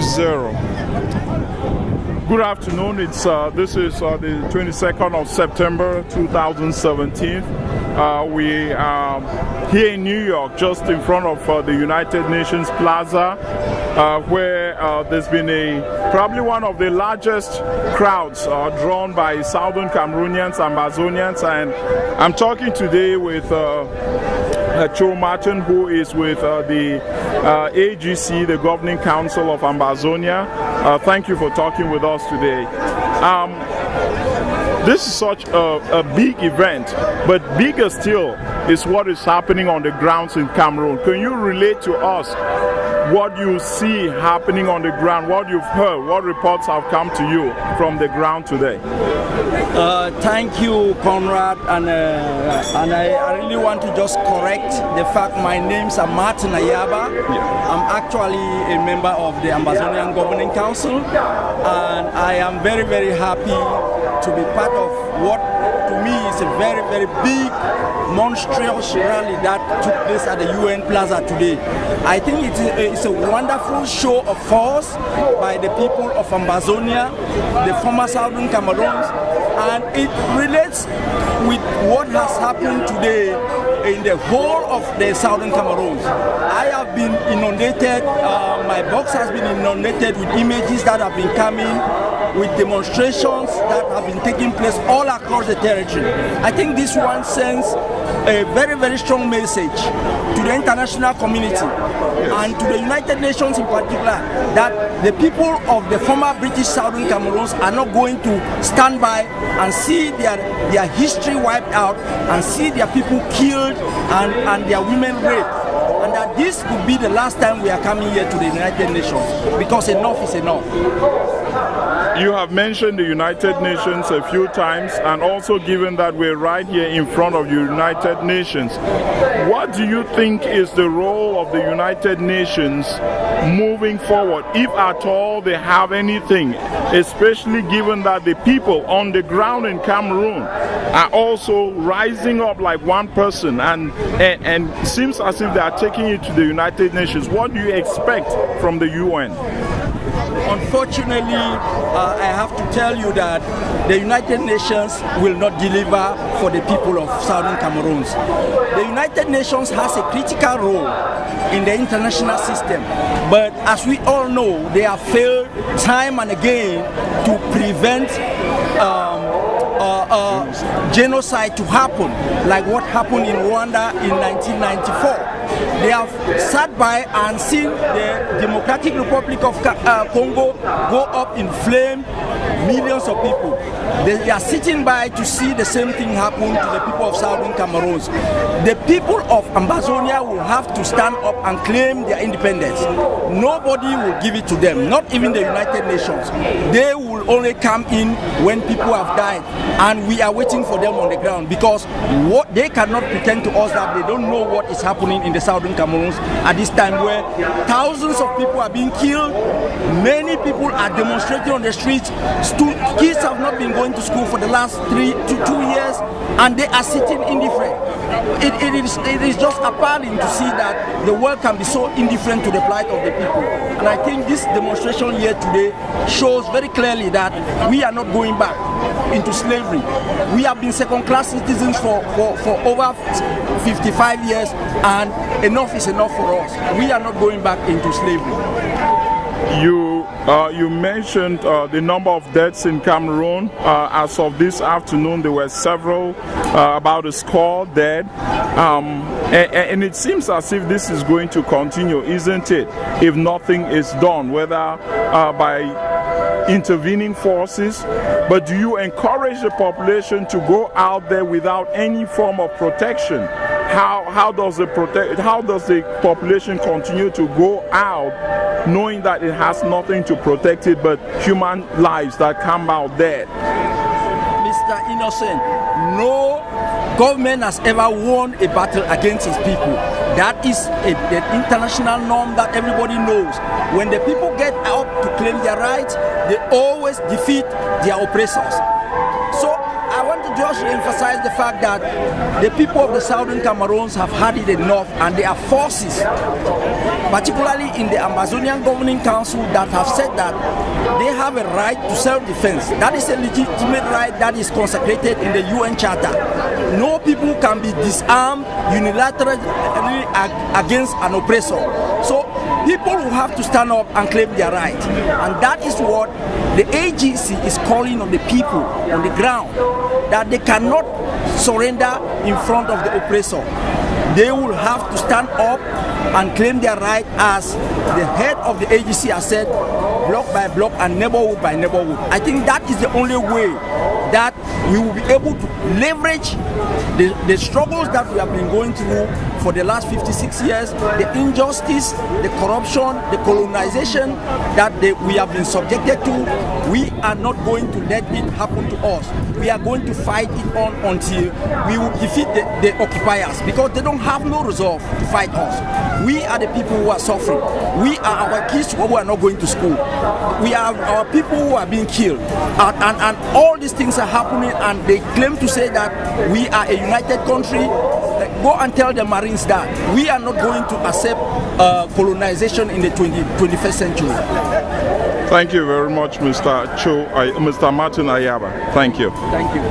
0. Good afternoon. This is the 22nd of September 2017. We are here in New York, just in front of the United Nations Plaza, where there's been probably one of the largest crowds drawn by Southern Cameroonians, Ambazonians, and I'm talking today with Cho Martin, who is with the AGC, the Governing Council of Ambazonia. Thank you for talking with us today. This is such a big event, but bigger still is what is happening on the grounds in Cameroon. Can you relate to us what you see happening on the ground, what you've heard, what reports have come to you from the ground today? Thank you, Conrad, and I really want to just correct the fact my name's Martin Ayaba. Yeah. I'm actually a member of the Ambazonia Governing Council, and I am very, very happy to be part of what to me is a very, very big, monstrous rally that took place at the UN Plaza today. I think it's a wonderful show of force by the people of Ambazonia, the former Southern Cameroons, and it relates with what has happened today in the whole of the Southern Cameroons. I have been inundated, my box has been inundated with images that have been coming, with demonstrations that have been taking place all across the territory. I think this one sends a very, very strong message to the international community and to the United Nations in particular, that the people of the former British Southern Cameroons are not going to stand by and see their history wiped out and see their people killed and their women raped. And that this could be the last time we are coming here to the United Nations, because enough is enough. You have mentioned the United Nations a few times, and also given that we're right here in front of the United Nations, what do you think is the role of the United Nations moving forward, if at all they have anything, especially given that the people on the ground in Cameroon are also rising up like one person, and seems as if they are taking it to the United Nations? What do you expect from the UN? Unfortunately, I have to tell you that the United Nations will not deliver for the people of Southern Cameroons. The United Nations has a critical role in the international system, but as we all know, they have failed time and again to prevent genocide to happen, like what happened in Rwanda in 1994. They have sat by and seen the Democratic Republic of Congo go up in flame, millions of people. They are sitting by to see the same thing happen to the people of Southern Cameroons. The people of Ambazonia will have to stand up and claim their independence. Nobody will give it to them, not even the United Nations. They will only come in when people have died, and we are waiting for them on the ground, because what they cannot pretend to us that they don't know what is happening in the Southern Cameroons at this time, where thousands of people are being killed, many people are demonstrating on the streets, kids have not been going to school for the last 3 to 2 years, and they are sitting indifferent. It is just appalling to see that the world can be so indifferent to the plight of the people. And I think this demonstration here today shows very clearly that we are not going back into slavery. We have been second-class citizens for over 55 years, and enough is enough for us. We are not going back into slavery. You mentioned the number of deaths in Cameroon. As of this afternoon, there were several, about a score dead. And it seems as if this is going to continue, isn't it? If nothing is done, whether by intervening forces. But do you encourage the population to go out there without any form of protection? How does the population continue to go out knowing that it has nothing to protect it but human lives that come out dead? Mr. Innocent, no government has ever won a battle against its people. That is an international norm that everybody knows. When the people get out to claim their rights, they always defeat their oppressors. So I want to just emphasize the fact that the people of the Southern Cameroons have had it enough, and there are forces particularly in the Ambazonia Governing Council, that have said that they have a right to self-defense. That is a legitimate right that is consecrated in the UN Charter. No people can be disarmed unilaterally against an oppressor. So people will have to stand up and claim their right. And that is what the AGC is calling on the people on the ground, that they cannot surrender in front of the oppressor. They will have to stand up and claim their right, as the head of the AGC has said, block by block and neighborhood by neighborhood. I think that is the only way that we will be able to leverage the struggles that we have been going through for the last 56 years, the injustice, the corruption, the colonization that we have been subjected to. We are not going to let it happen to us. We are going to fight it on until we will defeat the occupiers, because they don't have no resolve to fight us. We are the people who are suffering. We are our kids who are not going to school. We are our people who are being killed. And all these things are happening, and they claim to say that we are a united country. Go and tell the Marines that we are not going to accept colonization in the 21st century. Thank you very much, Mr. Martin Ayaba. Thank you. Thank you.